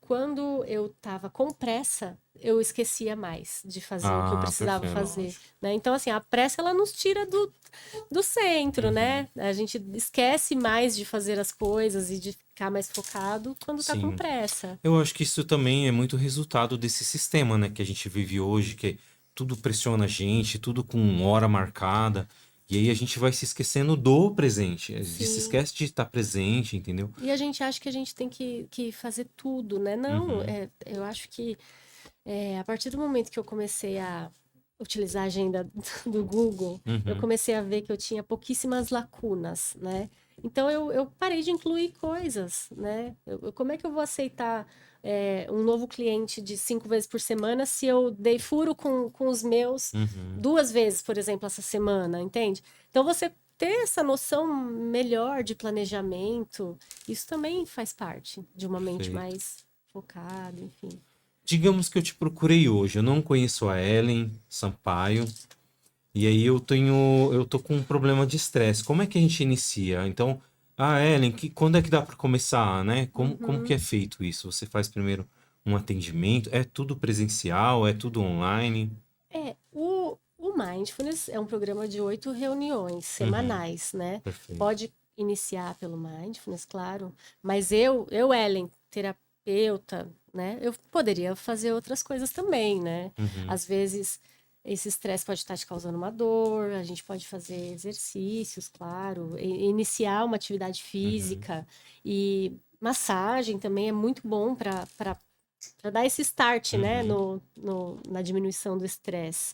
quando eu estava com pressa, eu esquecia mais de fazer o que eu Ah, precisava perfeito, fazer, lógico. né? Então, assim, a pressa ela nos tira do centro, Uhum. né? A gente esquece mais de fazer as coisas e de ficar mais focado quando tá com Sim. pressa. Eu acho que isso também é muito resultado desse sistema, né, que a gente vive hoje, que tudo pressiona a gente, tudo com hora marcada, e aí a gente vai se esquecendo do presente, a gente se Sim. esquece de estar presente, entendeu? E a gente acha que a gente tem que fazer tudo, né? Não, Uhum, eu acho que a partir do momento que eu comecei a utilizar a agenda do Google, eu uhum, comecei a ver que eu tinha pouquíssimas lacunas, né? Então eu parei de incluir coisas, né? Como é que eu vou aceitar um novo cliente de 5 vezes por semana se eu dei furo com os meus Uhum. 2 vezes, por exemplo, essa semana, entende? Então você ter essa noção melhor de planejamento, isso também faz parte de uma mente Perfeito. mais focada, enfim. Digamos que eu te procurei hoje, eu não conheço a Ellen Sampaio, e aí eu tô com um problema de estresse. Como é que a gente inicia? Então, Ellen, quando é que dá para começar, né? Como que Uhum. é feito isso? Você faz primeiro um atendimento? É tudo presencial? É tudo online? O Mindfulness é um programa de 8 reuniões Uhum, semanais, né? perfeito. Pode iniciar pelo Mindfulness, claro, mas Ellen, terapeuta, né? Eu poderia fazer outras coisas também, né? Uhum, Às vezes esse estresse pode estar te causando uma dor, a gente pode fazer exercícios, claro, iniciar uma atividade uhum, física e massagem também é muito bom para dar esse start, né, uhum. na diminuição do estresse.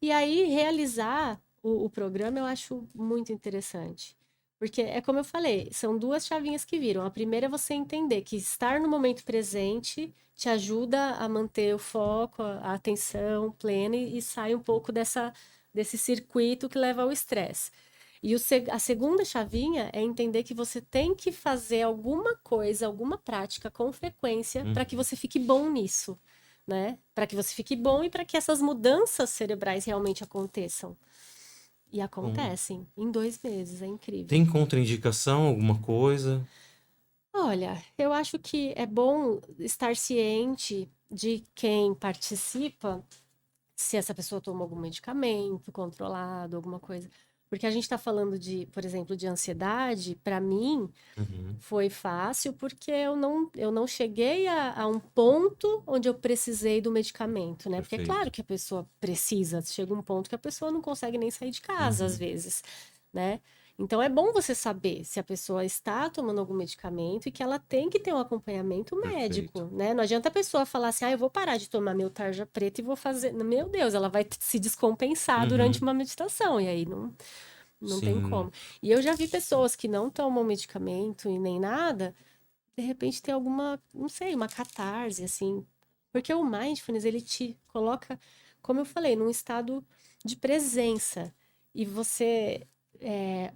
E aí, realizar o programa eu acho muito interessante. Porque é como eu falei, são duas chavinhas que viram. A primeira é você entender que estar no momento presente te ajuda a manter o foco, a atenção plena e sai um pouco desse circuito que leva ao estresse. E a segunda chavinha é entender que você tem que fazer alguma coisa, alguma prática com frequência para que Uhum. você fique bom nisso, né? Para que você fique bom e para que essas mudanças cerebrais realmente aconteçam. E Bom, acontecem em 2 meses, é incrível. tem contraindicação, alguma coisa? Olha, eu acho que é bom estar ciente de quem participa, se essa pessoa toma algum medicamento controlado, alguma coisa. Porque a gente está falando de, por exemplo, de ansiedade, para mim, Uhum, foi fácil porque eu não cheguei a um ponto onde eu precisei do medicamento, né? Porque é perfeito. claro que a pessoa precisa, chega um ponto que a pessoa não consegue nem sair de casa, às Uhum, vezes, né? Então é bom você saber se a pessoa está tomando algum medicamento e que ela tem que ter um acompanhamento perfeito. médico, né? Não adianta a pessoa falar assim, eu vou parar de tomar meu tarja preta e vou fazer. Meu Deus, ela vai se descompensar durante Uhum, uma meditação, e aí não tem sim. como. E eu já vi pessoas que não tomam medicamento e nem nada, de repente ter alguma, não sei, uma catarse, assim. Porque o mindfulness, ele te coloca, como eu falei, num estado de presença. E você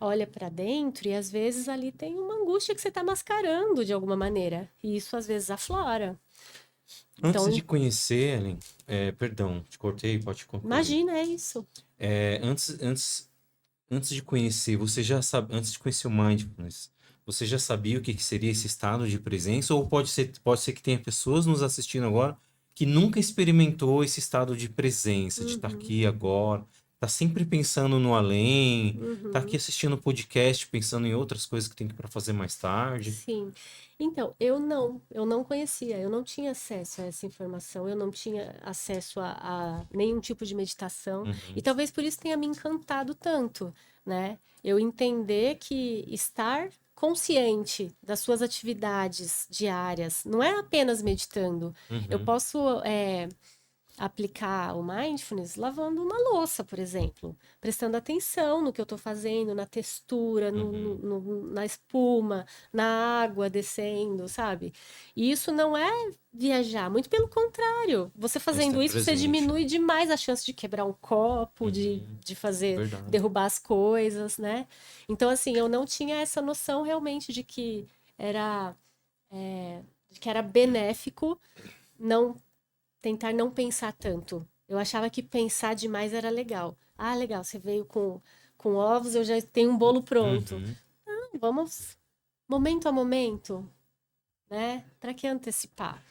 olha para dentro e às vezes ali tem uma angústia que você está mascarando de alguma maneira. E isso às vezes aflora. Antes de Então, conhecer, Ellen, perdão, te cortei, pode concluir. imagina, é isso. É, antes de conhecer, você já sabe, antes de conhecer o mindfulness, você já sabia o que que seria esse estado de presença? Ou pode ser que tenha pessoas nos assistindo agora que nunca experimentou esse estado de presença, de estar Uhum, aqui agora, tá sempre pensando no além, tá aqui uhum. assistindo podcast, pensando em outras coisas que tem para fazer mais tarde. Sim. Então, eu não conhecia, eu não tinha acesso a essa informação, eu não tinha acesso a nenhum tipo de meditação, e Uhum, talvez por isso tenha me encantado tanto, né? Eu entender que estar consciente das suas atividades diárias não é apenas meditando. Eu uhum, posso, aplicar o mindfulness lavando uma louça, por exemplo, prestando atenção no que eu estou fazendo, na textura, uhum. na espuma, na água descendo, sabe? E isso não é viajar, muito pelo contrário. Você É estar fazendo isso, você presente, né? diminui demais a chance de quebrar um copo, Uhum, de fazer, verdade. derrubar as coisas, né? Então, assim, eu não tinha essa noção realmente era, de que era benéfico não tentar não pensar tanto. Eu achava que pensar demais era legal. Ah, legal, você veio com ovos, eu já tenho um bolo pronto. Uhum, Vamos momento a momento, né? Para que antecipar?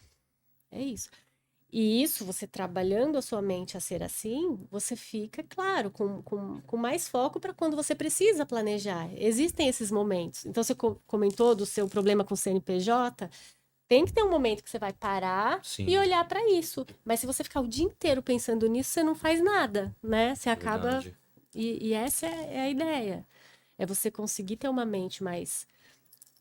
É isso. E isso, você trabalhando a sua mente a ser assim, você fica, claro, com mais foco para quando você precisa planejar. Existem esses momentos. Então, você comentou do seu problema com o CNPJ. Tem que ter um momento que você vai parar e sim, olhar para isso. Mas se você ficar o dia inteiro pensando nisso, você não faz nada, né? Você acaba. verdade. E essa é a ideia. É você conseguir ter uma mente mais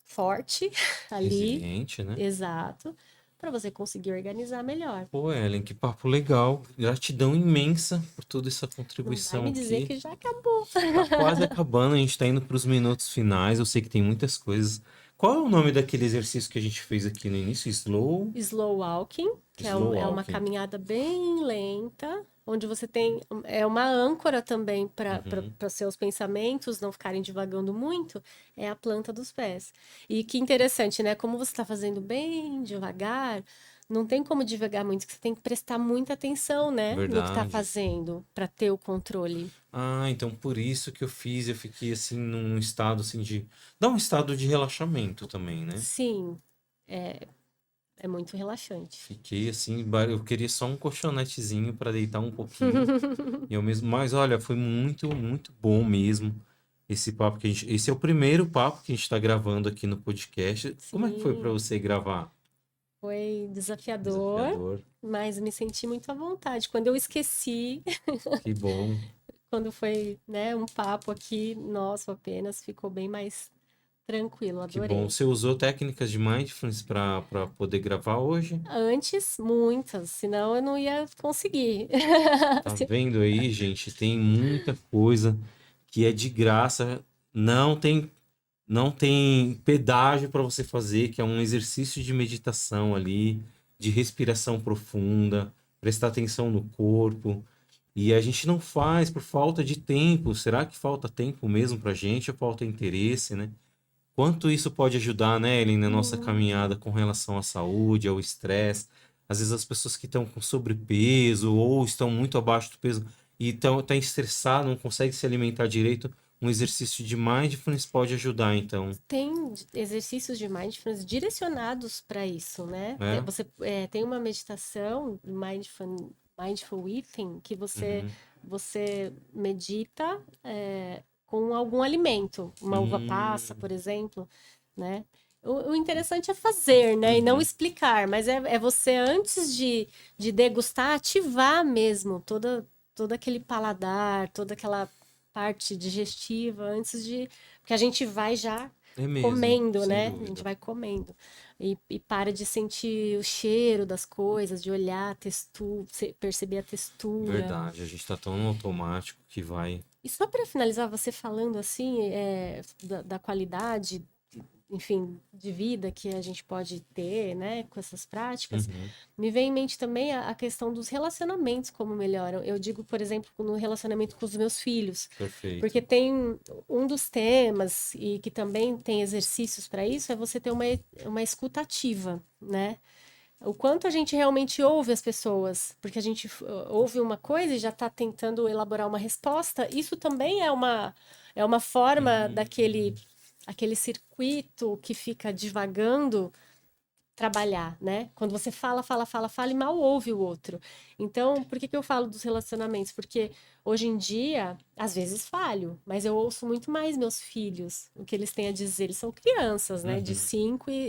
forte ali, Resiliente, né? exato, para você conseguir organizar melhor. Pô, Ellen, que papo legal. Gratidão imensa por toda essa Não vai contribuição me dizer aqui. que já acabou. Tá quase acabando, a gente tá indo para os minutos finais. Eu sei que tem muitas coisas. Qual é o nome daquele exercício que a gente fez aqui no início? Slow walking, que é, Slow é uma walking. caminhada bem lenta, onde você tem uma âncora também para Uhum. seus pensamentos não ficarem divagando muito, é a planta dos pés. E que interessante, né? Como você está fazendo bem devagar, não tem como divagar muito, que você tem que prestar muita atenção, né, no que está Verdade. fazendo para ter o controle. Ah, então por isso que eu fiquei assim num estado assim de. Dá um estado de relaxamento também, né? Sim, é muito relaxante. Fiquei assim, eu queria só um colchonetezinho para deitar um pouquinho. E eu mesmo, mas olha, foi muito, muito bom mesmo esse papo que a gente, esse é o primeiro papo que a gente está gravando aqui no podcast. Como é que foi para Sim, você gravar? foi desafiador, Desafiador. mas me senti muito à vontade. Quando eu esqueci, Que bom, quando foi, né, um papo aqui nosso apenas, ficou bem mais tranquilo, que bom. adorei. Você usou técnicas de mindfulness para poder gravar hoje? Antes, muitas, senão eu não ia conseguir. Tá vendo aí, gente? Tem muita coisa que é de graça, não tem não tem pedágio para você fazer, que é um exercício de meditação ali, de respiração profunda, prestar atenção no corpo. E a gente não faz por falta de tempo. Será que falta tempo mesmo pra gente ou falta interesse, né? Quanto isso pode ajudar, né, Ellen, na nossa Muito. caminhada com relação à saúde, ao estresse? Às vezes as pessoas que estão com sobrepeso ou estão muito abaixo do peso e estão tá estressado, não conseguem se alimentar direito, um exercício de mindfulness pode ajudar, então, Tem exercícios de mindfulness direcionados para isso, né? né? Você tem uma meditação, mindful eating, que Uhum. você medita com algum alimento, uma uva passa, Hum, por exemplo, né? O interessante é fazer, né? E não uhum, explicar, mas é você, antes de degustar, ativar mesmo todo aquele paladar, toda aquela parte digestiva, antes de. Porque a gente vai já é mesmo, comendo, sem né? A gente dúvida. vai comendo. E para de sentir o cheiro das coisas, de olhar a textura, perceber a textura. Verdade, a gente tá tão no automático que vai. E só para finalizar, você falando assim, da qualidade, enfim, de vida que a gente pode ter, né, com essas práticas, Uhum, me vem em mente também a questão dos relacionamentos, como melhoram. Eu digo, por exemplo, no relacionamento com os meus filhos, porque perfeito. tem um dos temas, e que também tem exercícios para isso, é você ter uma escuta ativa, né? O quanto a gente realmente ouve as pessoas, porque a gente ouve uma coisa e já está tentando elaborar uma resposta, isso também é uma forma Hum, aquele circuito que fica divagando trabalhar, né? Quando você fala, fala, fala, fala e mal ouve o outro. Então, por que que eu falo dos relacionamentos? Porque hoje em dia, às vezes falho, mas eu ouço muito mais meus filhos, o que eles têm a dizer. Eles são crianças, né? uhum.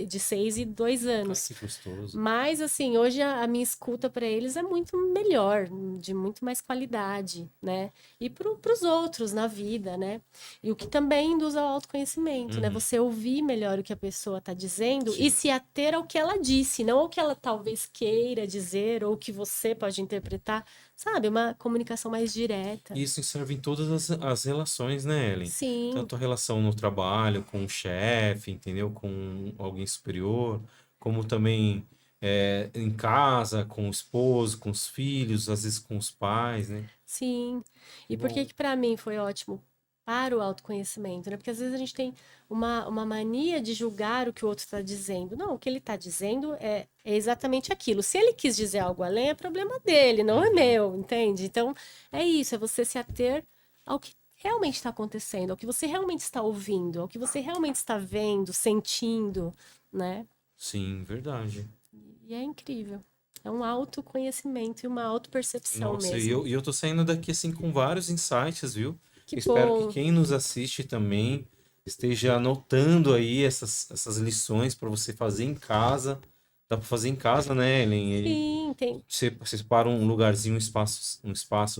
De 6 e 2 Ai, anos. que gostoso. Mas, assim, hoje a minha escuta para eles é muito melhor, de muito mais qualidade, né? E para os outros na vida, né? E o que também induz ao autoconhecimento, né? Uhum. Você ouvir melhor o que a pessoa está dizendo e Sim. se ater ao que ela disse, não ao que ela talvez queira dizer ou que você pode interpretar, sabe? Uma comunicação mais direta. Isso serve em todas as relações, né, Ellen? Sim, Tanto a relação no trabalho, com o chefe, entendeu? Com alguém superior, como também em casa, com o esposo, com os filhos, às vezes com os pais, né? sim. Que E por que bom. que para mim foi ótimo? Para o autoconhecimento, né? Porque às vezes a gente tem uma mania de julgar o que o outro está dizendo. Não, o que ele está dizendo é exatamente aquilo. Se ele quis dizer algo além, é problema dele, não é Uhum. meu, entende? Então, é isso, é você se ater ao que realmente está acontecendo, ao que você realmente está ouvindo, ao que você realmente está vendo, sentindo, né? Sim, verdade. E é incrível. É um autoconhecimento e uma autopercepção Nossa, e mesmo. eu tô saindo daqui assim com vários insights, viu? Que Espero que bom. quem nos assiste também esteja anotando aí essas lições para você fazer em casa, Dá pra fazer em casa, né, Ellen? Sim, tem. Você separa um lugarzinho, um espaço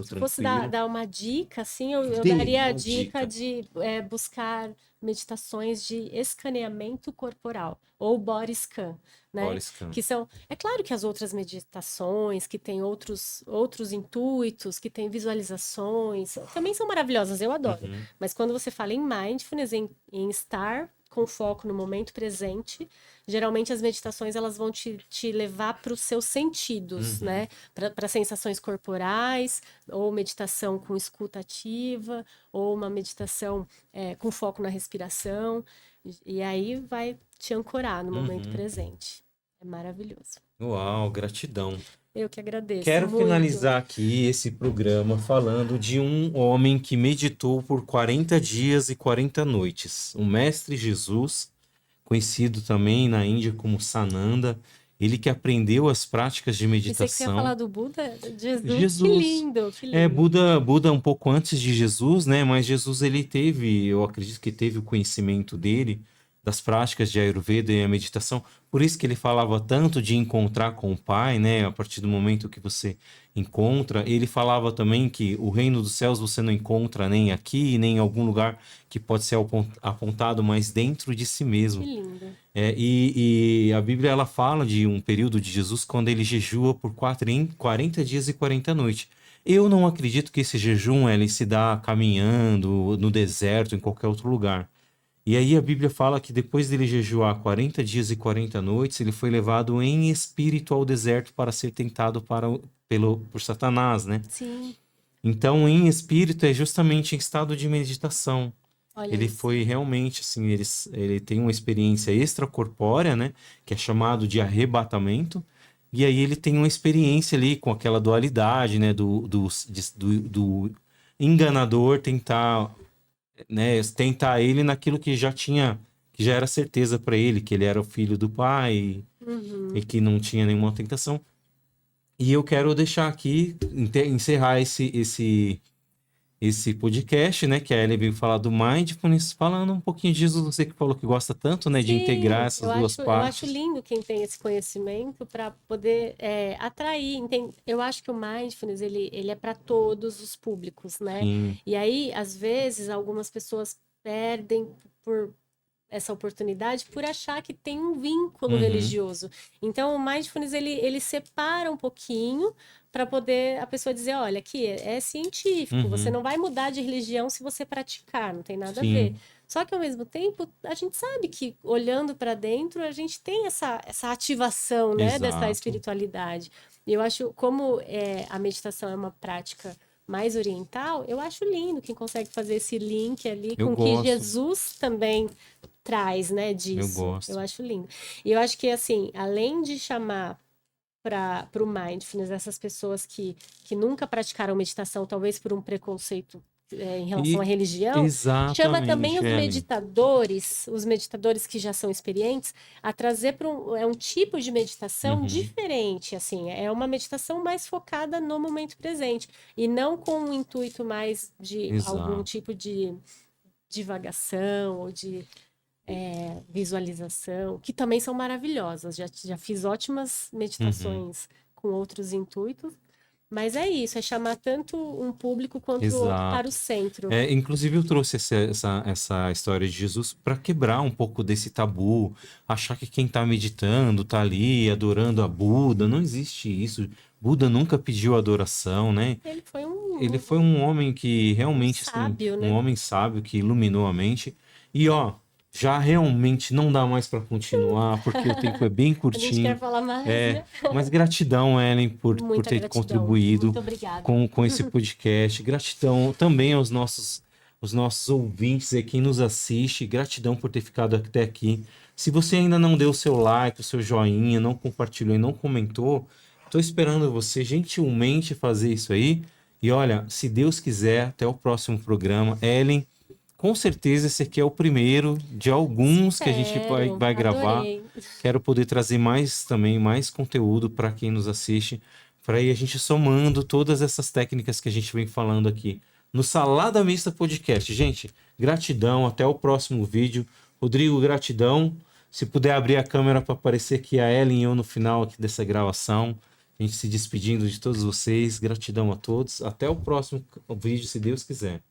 Se fosse dar, tranquilo. dar uma dica, assim, eu Dê daria a uma dica dica. de buscar meditações de escaneamento corporal, ou body scan, né? Bora, Scan. Que são, é claro que as outras meditações, que têm outros intuitos, que têm visualizações, também são maravilhosas, eu adoro. Uhum, Mas quando você fala em mindfulness, em estar com foco no momento presente, geralmente as meditações elas vão te levar para os seus sentidos, uhum, né? Para sensações corporais, ou meditação com escuta ativa, ou uma meditação com foco na respiração, e aí vai te ancorar no momento uhum. presente. É maravilhoso. Uau, gratidão. Eu que agradeço Quero muito. finalizar aqui esse programa falando de um homem que meditou por 40 dias e 40 noites. O Mestre Jesus, conhecido também na Índia como Sananda, ele que aprendeu as práticas de Pensei que você ia falar meditação. do Buda. Jesus, que Jesus. lindo, que É, lindo. Buda um pouco antes de Jesus, né? Mas Jesus ele teve, eu acredito que teve o conhecimento dele das práticas de Ayurveda e a meditação. Por isso que ele falava tanto de encontrar com o Pai, né? A partir do momento que você encontra, ele falava também que o reino dos céus você não encontra nem aqui, nem em algum lugar que pode ser apontado, mas dentro de si Que mesmo. lindo. E a Bíblia ela fala de um período de Jesus quando ele jejua por 40 dias e 40 noites. Eu não acredito que esse jejum ele se dá caminhando no deserto, em qualquer outro lugar. E aí a Bíblia fala que depois dele jejuar 40 dias e 40 noites, ele foi levado em espírito ao deserto para ser tentado por Satanás, né? Sim, Então, em espírito é justamente em estado de meditação. olha Ele isso. foi realmente assim, ele tem uma experiência extracorpórea, né, que é chamado de arrebatamento, e aí ele tem uma experiência ali com aquela dualidade, né, do enganador tentar, né, tentar ele naquilo que já era certeza para ele, que ele era o filho do pai e Uhum. que não tinha nenhuma tentação. E eu quero deixar aqui, encerrar esse podcast, né? Que a Ellen veio falar do Mindfulness, falando um pouquinho disso, você que falou que gosta tanto, né? De integrar Sim, essas duas eu acho partes. lindo quem tem esse conhecimento para poder atrair. Eu acho que o mindfulness ele é para todos os públicos, né? Sim. E aí, às vezes, algumas pessoas perdem por essa oportunidade por achar que tem um vínculo Uhum. religioso. Então, o mindfulness ele separa um pouquinho para poder a pessoa dizer, olha, aqui é científico, você Uhum. não vai mudar de religião se você praticar, não tem nada a ver. Sim. Só que ao mesmo tempo, a gente sabe que olhando para dentro, a gente tem essa ativação, né, dessa Exato. espiritualidade. E eu acho, como a meditação é uma prática mais oriental, eu acho lindo quem consegue fazer esse link ali Eu com o que gosto. Jesus também traz, né, Eu disso. Eu gosto. acho lindo. E eu acho que, assim, além de chamar para o mindfulness essas pessoas que nunca praticaram meditação, talvez por um preconceito em relação à E religião, chama também exatamente, Ellen. os meditadores que já são experientes, a trazer para um tipo de meditação Uhum. diferente, assim, é uma meditação mais focada no momento presente e não com um intuito mais de algum Exato. tipo de divagação ou de visualização, que também são maravilhosas. Já fiz ótimas Uhum. meditações com outros intuitos, mas é isso, é chamar tanto um público quanto o outro para o Exato. centro. É, inclusive, eu trouxe essa história de Jesus para quebrar um pouco desse tabu, achar que quem está meditando, está ali adorando a Buda. Não existe isso. Buda nunca pediu adoração, né? Ele foi Ele foi um homem que um realmente, assim, sábio, um né? homem sábio que iluminou a mente. E ó, já realmente não dá mais para continuar, porque o tempo é bem A gente quer curtinho. falar mais, É, né? mas gratidão, Ellen, por Muita ter gratidão. contribuído Muito obrigada. com esse podcast. Gratidão também os nossos ouvintes e quem nos assiste. Gratidão por ter ficado até aqui. Se você ainda não deu o seu like, o seu joinha, não compartilhou e não comentou, estou esperando você gentilmente fazer isso aí. E olha, se Deus quiser, até o próximo programa. Ellen, com certeza esse aqui é o primeiro de alguns que a gente Espero, vai gravar. adorei. Quero poder trazer mais também, mais conteúdo para quem nos assiste, para ir a gente somando todas essas técnicas que a gente vem falando aqui no Salada Mista Podcast. Gente, gratidão, até o próximo vídeo. Rodrigo, gratidão. Se puder abrir a câmera para aparecer aqui a Ellen e eu no final aqui dessa gravação. A gente se despedindo de todos vocês. Gratidão a todos. Até o próximo vídeo, se Deus quiser.